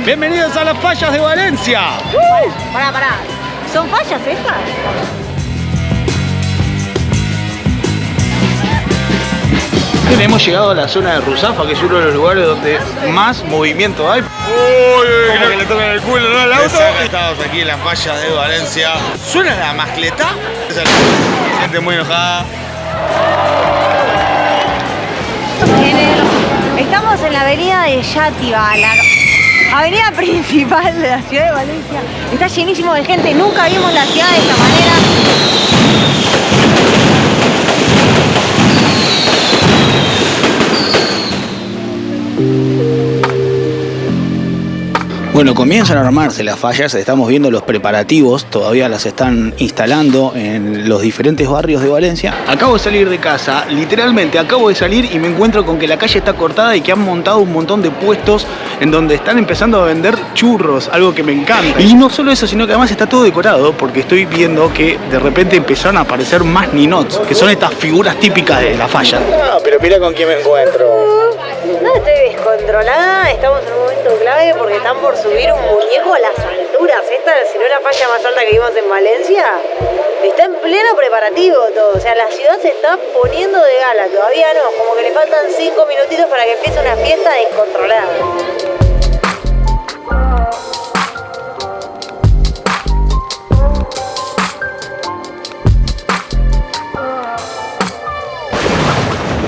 Bienvenidos a las fallas de Valencia. Pará. ¿Son fallas estas? Bien, hemos llegado a la zona de Ruzafa, que es uno de los lugares donde más movimiento hay. Uy, creo que le tocan el culo, ¿no? Al auto. Estamos aquí en las fallas de Valencia. ¿Suena la mascleta? Gente muy enojada. Estamos en la avenida de Yátiva, la avenida principal de la ciudad de Valencia. Está llenísimo de gente, nunca vimos la ciudad de esta manera. Bueno, comienzan a armarse las fallas, estamos viendo los preparativos, todavía las están instalando en los diferentes barrios de Valencia. Acabo de salir de casa, literalmente acabo de salir y me encuentro con que la calle está cortada y que han montado un montón de puestos en donde están empezando a vender churros, algo que me encanta. Y no solo eso, sino que además está todo decorado, porque estoy viendo que de repente empezaron a aparecer más ninots, que son estas figuras típicas de la falla. No, pero mira con quién me encuentro. No estoy descontrolada, estamos en un momento clave porque están por subir un muñeco a las alturas. Esta, si no es la falla más alta que vimos en Valencia, está en pleno preparativo todo. O sea, la ciudad se está poniendo de gala, todavía no, como que le faltan 5 minutitos para que empiece una fiesta descontrolada.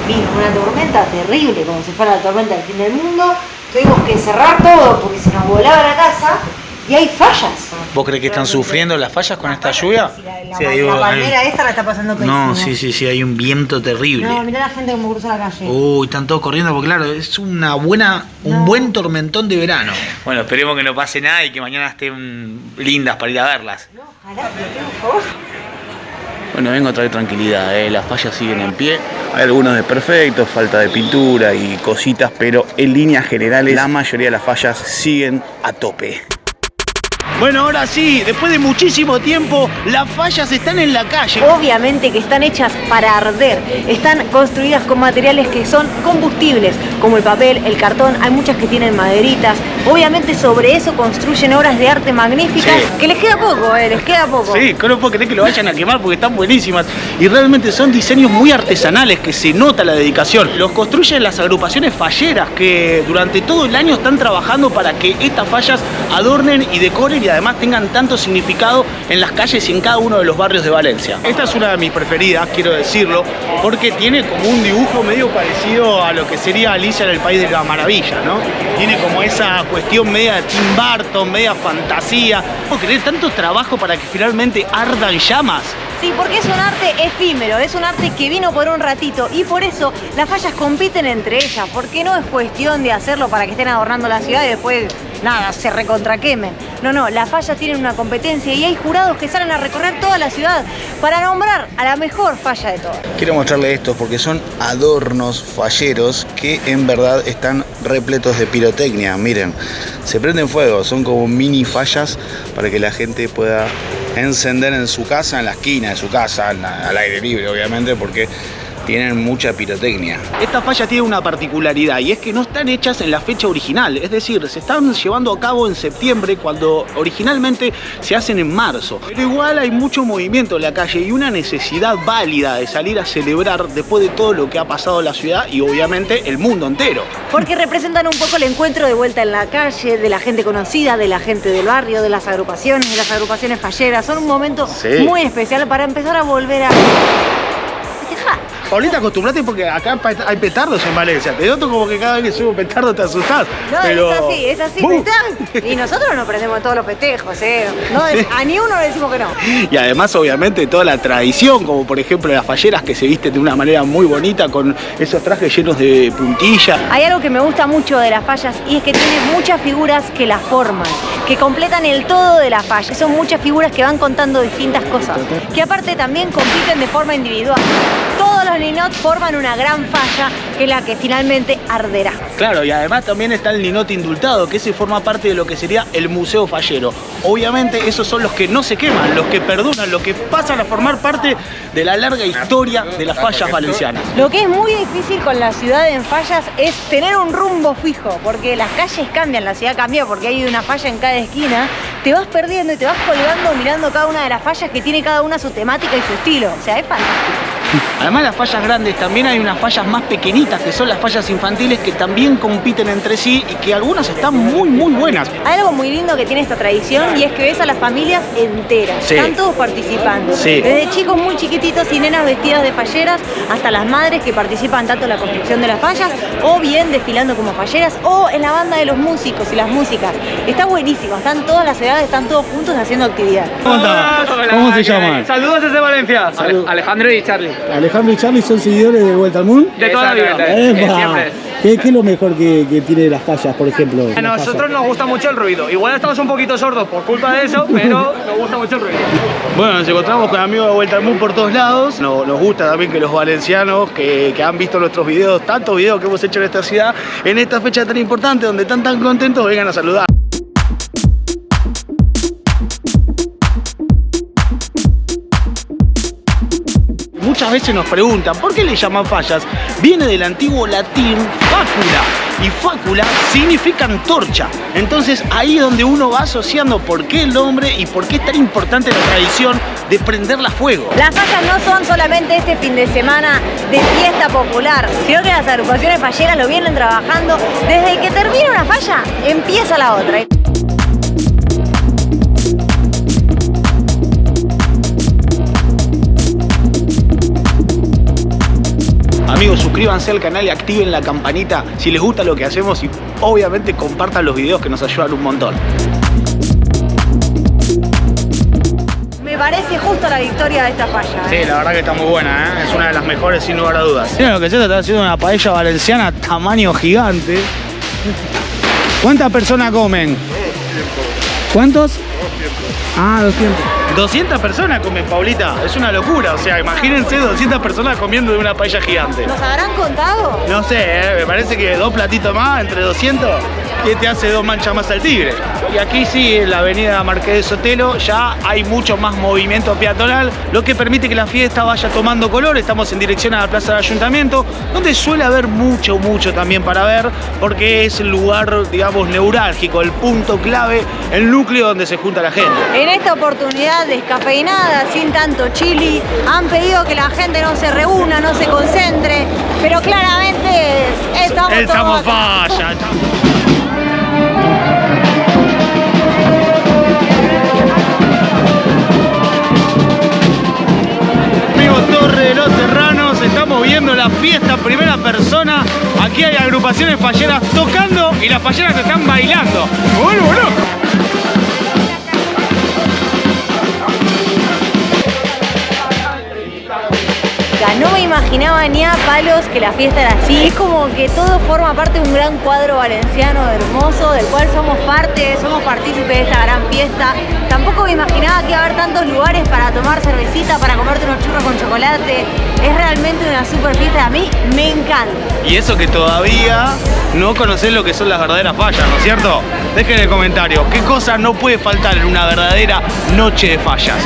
Vino una tormenta terrible, como si fuera la tormenta del fin del mundo. Tuvimos que cerrar todo porque se nos volaba la casa y hay fallas. ¿Vos crees que están sufriendo las fallas con esta lluvia? La palmera esta la está pasando pésimo. No, sí, hay un viento terrible. No, mirá la gente como cruza la calle. Uy, están todos corriendo porque claro, es un buen tormentón de verano. Bueno, esperemos que no pase nada y que mañana estén lindas para ir a verlas. No, ojalá, pero por favor. Bueno, vengo a traer tranquilidad, las fallas siguen en pie. Hay algunos desperfectos, falta de pintura y cositas, pero en líneas generales la mayoría de las fallas siguen a tope. Bueno, ahora sí, después de muchísimo tiempo, las fallas están en la calle. Obviamente que están hechas para arder. Están construidas con materiales que son combustibles, como el papel, el cartón. Hay muchas que tienen maderitas. Obviamente sobre eso construyen obras de arte magníficas, sí. Que les queda poco, les queda poco. Sí, que no puedo creer que lo vayan a quemar porque están buenísimas. Y realmente son diseños muy artesanales, que se nota la dedicación. Los construyen las agrupaciones falleras, que durante todo el año están trabajando para que estas fallas adornen y decoren y además tengan tanto significado en las calles y en cada uno de los barrios de Valencia. Esta es una de mis preferidas, quiero decirlo, porque tiene como un dibujo medio parecido a lo que sería Alicia en el País de la Maravilla, ¿no? Tiene como esa cuestión media de Tim Burton, media fantasía. ¿Puedo creer tanto trabajo para que finalmente ardan llamas? Sí, porque es un arte efímero, es un arte que vino por un ratito y por eso las fallas compiten entre ellas, porque no es cuestión de hacerlo para que estén adornando la ciudad y después, nada, se recontraquemen. No, las fallas tienen una competencia y hay jurados que salen a recorrer toda la ciudad para nombrar a la mejor falla de todas. Quiero mostrarle esto porque son adornos falleros que en verdad están repletos de pirotecnia. Miren, se prenden fuego, son como mini fallas para que la gente pueda encender en su casa, en la esquina de su casa, al aire libre obviamente, porque tienen mucha pirotecnia. Esta falla tiene una particularidad y es que no están hechas en la fecha original, es decir, se están llevando a cabo en septiembre cuando originalmente se hacen en marzo. Pero igual hay mucho movimiento en la calle y una necesidad válida de salir a celebrar después de todo lo que ha pasado en la ciudad y obviamente el mundo entero. Porque representan un poco el encuentro de vuelta en la calle, de la gente conocida, de la gente del barrio, de las agrupaciones falleras. Son un momento muy especial para empezar a volver a festejar. Paulita, acostumbrate porque acá hay petardos en Valencia. Te noto como que cada vez que subo un petardo te asustás. No, pero es así, Y nosotros nos prendemos todos los festejos, No, a ni uno le decimos que no. Y además, obviamente, toda la tradición, como por ejemplo las falleras que se visten de una manera muy bonita con esos trajes llenos de puntillas. Hay algo que me gusta mucho de las fallas y es que tiene muchas figuras que las forman, que completan el todo de la falla. Son muchas figuras que van contando distintas cosas, que aparte también compiten de forma individual. Todos los los ninot forman una gran falla que es la que finalmente arderá. Claro, y además también está el ninot indultado, que ese forma parte de lo que sería el museo fallero. Obviamente esos son los que no se queman, los que perduran, los que pasan a formar parte de la larga historia de las fallas valencianas. Lo que es muy difícil con la ciudad en fallas es tener un rumbo fijo, porque las calles cambian, la ciudad cambia porque hay una falla en cada esquina, te vas perdiendo y te vas colgando mirando cada una de las fallas que tiene cada una su temática y su estilo, o sea, es fantástico. Además las fallas grandes, también hay unas fallas más pequeñitas que son las fallas infantiles que también compiten entre sí y que algunas están muy buenas. Hay algo muy lindo que tiene esta tradición y es que ves a las familias enteras, Sí. están todos participando. Sí. Desde chicos muy chiquititos y nenas vestidas de falleras hasta las madres que participan tanto en la construcción de las fallas o bien desfilando como falleras o en la banda de los músicos y las músicas. Está buenísimo, están todas las edades, están todos juntos haciendo actividad. ¿Cómo se llaman? Saludos desde Valencia. Alejandro y Charlie. Alejandro y Charlie son seguidores de Vuelta al Mundo. De toda la vida. ¡Epa! Siempre. ¿Qué es lo mejor que tiene las fallas, por ejemplo? A nosotros nos gusta mucho el ruido. Igual estamos un poquito sordos por culpa de eso, pero nos gusta mucho el ruido. Bueno, nos encontramos con amigos de Vuelta al Mundo por todos lados. Nos gusta también que los valencianos que han visto nuestros videos, tantos videos que hemos hecho en esta ciudad, en esta fecha tan importante, donde están tan contentos, vengan a saludar. Muchas veces nos preguntan, ¿por qué le llaman fallas? Viene del antiguo latín facula, y facula significa antorcha. Entonces ahí es donde uno va asociando por qué el nombre y por qué es tan importante la tradición de prenderla a fuego. Las fallas no son solamente este fin de semana de fiesta popular, sino que las agrupaciones falleras lo vienen trabajando. Desde que termina una falla, empieza la otra. Amigos, suscríbanse al canal y activen la campanita si les gusta lo que hacemos y obviamente compartan los videos que nos ayudan un montón. Me parece justo la victoria de esta falla. Sí, la verdad que está muy buena, es una de las mejores sin lugar a dudas. Miren lo que se está haciendo, una paella valenciana tamaño gigante. ¿Cuántas personas comen? ¿Cuántos? 200. Ah, 200. 200 personas comen, Paulita, es una locura, o sea, imagínense 200 personas comiendo de una paella gigante. ¿Nos habrán contado? No sé, me parece que 2 platitos más entre 200, que te hace 2 manchas más al tigre. Y aquí sí, en la avenida Marqués de Sotelo, ya hay mucho más movimiento peatonal, lo que permite que la fiesta vaya tomando color. Estamos en dirección a la Plaza del Ayuntamiento, donde suele haber mucho también para ver, porque es el lugar, digamos, neurálgico, el punto clave, el núcleo donde se junta la gente. En esta oportunidad descafeinada, sin tanto chili, han pedido que la gente no se reúna, no se concentre, pero claramente estamos falla. Amigos, Torre de los Serranos, estamos viendo la fiesta en primera persona. Aquí hay agrupaciones falleras tocando y las falleras están bailando. Bueno. No me imaginaba ni a palos que la fiesta era así. Es como que todo forma parte de un gran cuadro valenciano hermoso, del cual somos parte, somos partícipes de esta gran fiesta. Tampoco me imaginaba que iba a haber tantos lugares para tomar cervecita, para comerte unos churros con chocolate. Es realmente una super fiesta, a mí me encanta. Y eso que todavía no conocés lo que son las verdaderas fallas, ¿no es cierto? Dejen en el comentario, ¿qué cosa no puede faltar en una verdadera noche de fallas?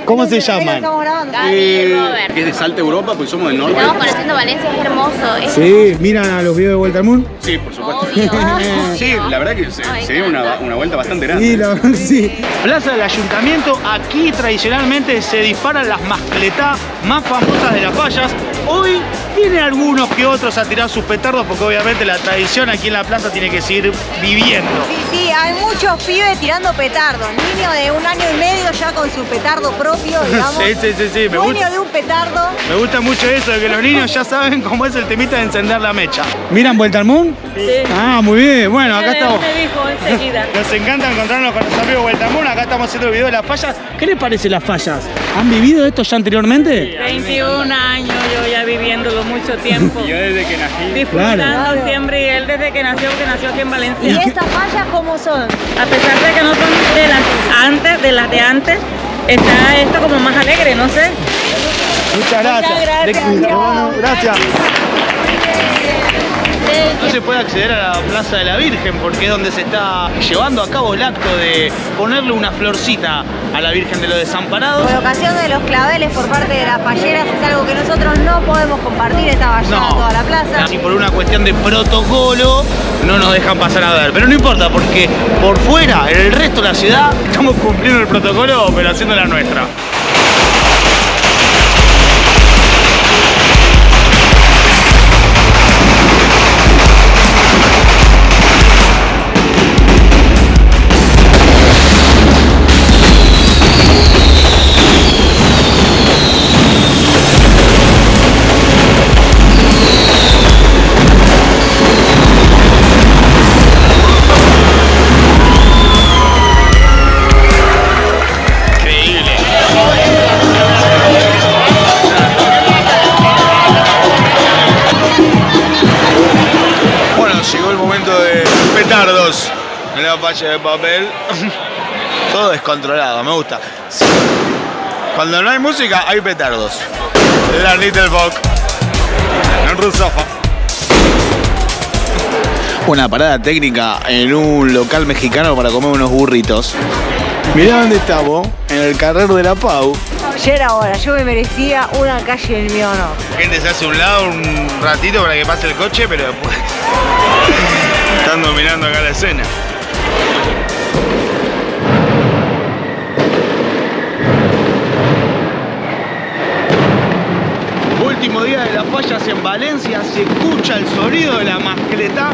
¿Cómo se llaman? Que es de Salta, Europa, porque somos del norte. Estamos conociendo Valencia, es hermoso. Es Sí, ¿miran a los videos de Vuelta al Mundo? Sí, por supuesto. obvio. Sí, la verdad que se dio una vuelta bastante grande. Sí, la verdad que sí. Plaza del Ayuntamiento, aquí tradicionalmente se disparan las mascletás más famosas de las fallas. Hoy vienen algunos que otros a tirar sus petardos porque obviamente la tradición aquí en la plaza tiene que seguir viviendo. Sí, hay muchos pibes tirando petardos. Niño de 1 año y medio ya con su petardo propio, digamos. Sí, me Dueño gusta. de un petardo. Me gusta mucho eso, de que los niños ya saben cómo es el temita de encender la mecha. ¿Miran Vuelta al Mundo? Sí. Ah, muy bien. Bueno, acá estamos. Me dijo enseguida. Nos encanta encontrarnos con los amigos de Vuelta al Mundo. Acá estamos haciendo el video de las fallas. ¿Qué les parece las fallas? ¿Han vivido esto ya anteriormente? 21 años yo ya viviéndolo mucho tiempo. Yo desde que nací. Disfrutando Claro. siempre, y él desde que nació aquí en ¿Y Valencia. estas fallas cómo son? A pesar de que no son de las de antes, está esto como más alegre, no sé. Muchas gracias. Bueno, gracias. No se puede acceder a la Plaza de la Virgen porque es donde se está llevando a cabo el acto de ponerle una florcita a la Virgen de los Desamparados. Por ocasión de los claveles por parte de las falleras es algo que nosotros no podemos compartir, está vallada toda la plaza. Y por una cuestión de protocolo no nos dejan pasar a ver, pero no importa porque por fuera, en el resto de la ciudad, estamos cumpliendo el protocolo pero haciendo la nuestra. Llegó el momento de petardos en la falla de papel. Todo descontrolado, me gusta. Cuando no hay música, hay petardos. La Little Box en Rusofa. Una parada técnica en un local mexicano para comer unos burritos. Mirá dónde estamos, en el Carrer de la Pau. Ya era hora, yo me merecía una calle en mi honor. La gente se hace a un lado un ratito para que pase el coche, pero después están dominando acá la escena. Último día de las fallas en Valencia, se escucha el sonido de la mascletá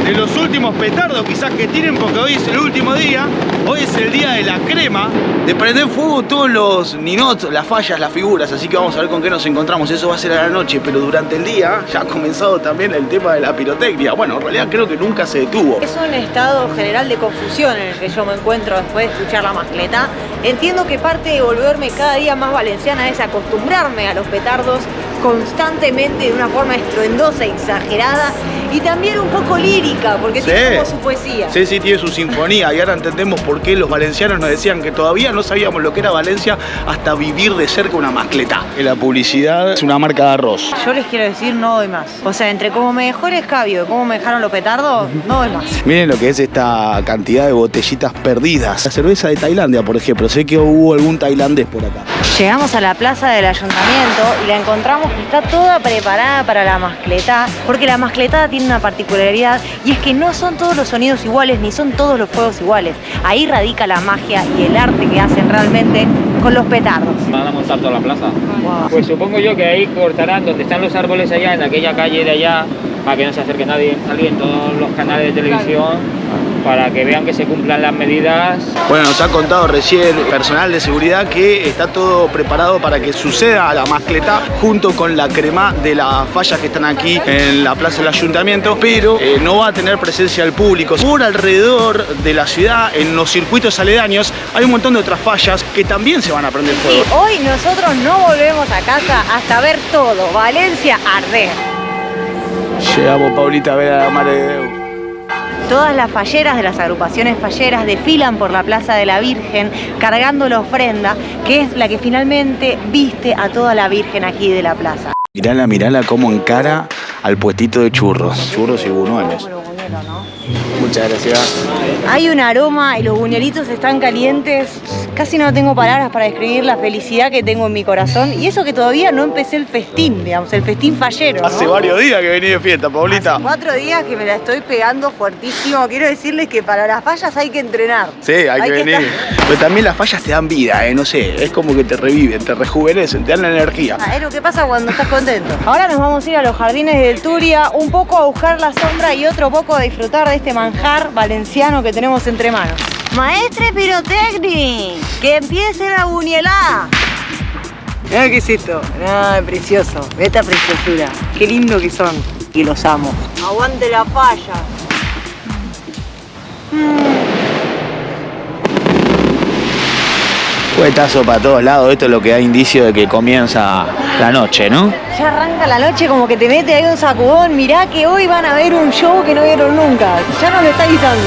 de los últimos petardos quizás que tienen, porque hoy es el último día, hoy es el día de la crema, de prender fuego todos los ninots, las fallas, las figuras, así que vamos a ver con qué nos encontramos. Eso va a ser a la noche, pero durante el día ya ha comenzado también el tema de la pirotecnia. Bueno, en realidad creo que nunca se detuvo. Es un estado general de confusión en el que yo me encuentro después de escuchar la mascletá. Entiendo que parte de volverme cada día más valenciana es acostumbrarme a los petardos constantemente de una forma estruendosa, exagerada y también un poco lírica, porque tiene como su poesía. Sí, sí, tiene su sinfonía y ahora entendemos por qué los valencianos nos decían que todavía no sabíamos lo que era Valencia hasta vivir de cerca una mascletá. La publicidad es una marca de arroz. Yo les quiero decir, no doy más. O sea, entre cómo me dejó el escabio y cómo me dejaron los petardos, no doy más. Miren lo que es esta cantidad de botellitas perdidas. La cerveza de Tailandia, por ejemplo. Sé que hubo algún tailandés por acá. Llegamos a la plaza del ayuntamiento y la encontramos que está toda preparada para la mascletá, porque la mascletá tiene una particularidad y es que no son todos los sonidos iguales ni son todos los fuegos iguales. Ahí radica la magia y el arte que hacen realmente con los petardos. ¿Van a montar toda la plaza? Wow. Pues supongo yo que ahí cortarán donde están los árboles allá, en aquella calle de allá, para que no se acerque nadie. Salen todos los canales de televisión para que vean que se cumplan las medidas. Bueno, nos ha contado recién personal de seguridad que está todo preparado para que suceda la mascletá junto con la crema de las fallas que están aquí en la plaza del ayuntamiento, pero no va a tener presencia del público. Por alrededor de la ciudad, en los circuitos aledaños, hay un montón de otras fallas que también se van a prender fuego. Y hoy nosotros no volvemos a casa hasta ver todo Valencia arder. Llegamos, Paulita, a ver a la Madre de Déu. Todas las falleras de las agrupaciones falleras desfilan por la Plaza de la Virgen cargando la ofrenda, que es la que finalmente viste a toda la Virgen aquí de la plaza. Mirala, mirala cómo encara al puestito de churros. Churros y buñuelos. Muchas gracias. Hay un aroma y los buñuelitos están calientes. Casi no tengo palabras para describir la felicidad que tengo en mi corazón. Y eso que todavía no empecé el festín, digamos, el festín fallero, ¿no? Hace varios días que vení de fiesta, Paulita. Hace 4 días que me la estoy pegando fuertísimo. Quiero decirles que para las fallas hay que entrenar. Sí, hay que venir. Pero también las fallas te dan vida, no sé. Es como que te reviven, te rejuvenecen, te dan la energía. Es lo que pasa cuando estás contento. Ahora nos vamos a ir a los jardines del Turia, un poco a buscar la sombra y otro poco a disfrutar de este manjar valenciano que tenemos entre manos. Maestre Pirotecni, que empiece la buñuelada. Mirá qué es esto, nada, precioso, esta preciosura, qué lindo que son y los amo. Aguante la falla. Cuetazo para todos lados, esto es lo que da indicio de que comienza la noche, ¿no? Ya arranca la noche como que te mete ahí un sacudón, mirá que hoy van a ver un show que no vieron nunca, ya nos lo está avisando.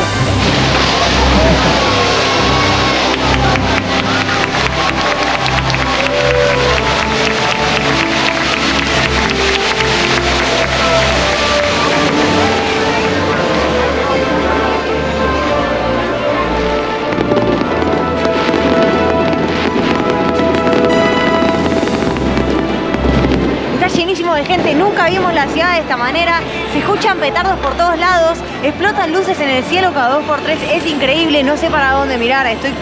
de gente, nunca vimos la ciudad de esta manera, se escuchan petardos por todos lados, explotan luces en el cielo cada 2x3, es increíble, no sé para dónde mirar, estoy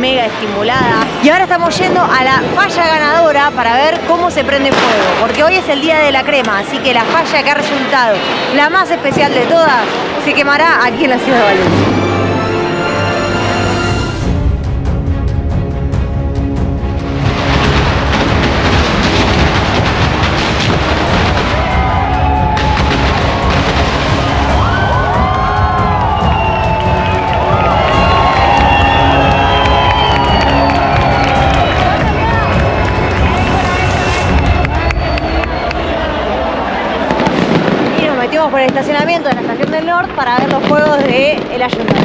mega estimulada. Y ahora estamos yendo a la falla ganadora para ver cómo se prende fuego, porque hoy es el día de la crema, así que la falla que ha resultado la más especial de todas se quemará aquí en la ciudad de Valencia. Por el estacionamiento de la Estación del Norte para ver los fuegos del Ayuntamiento.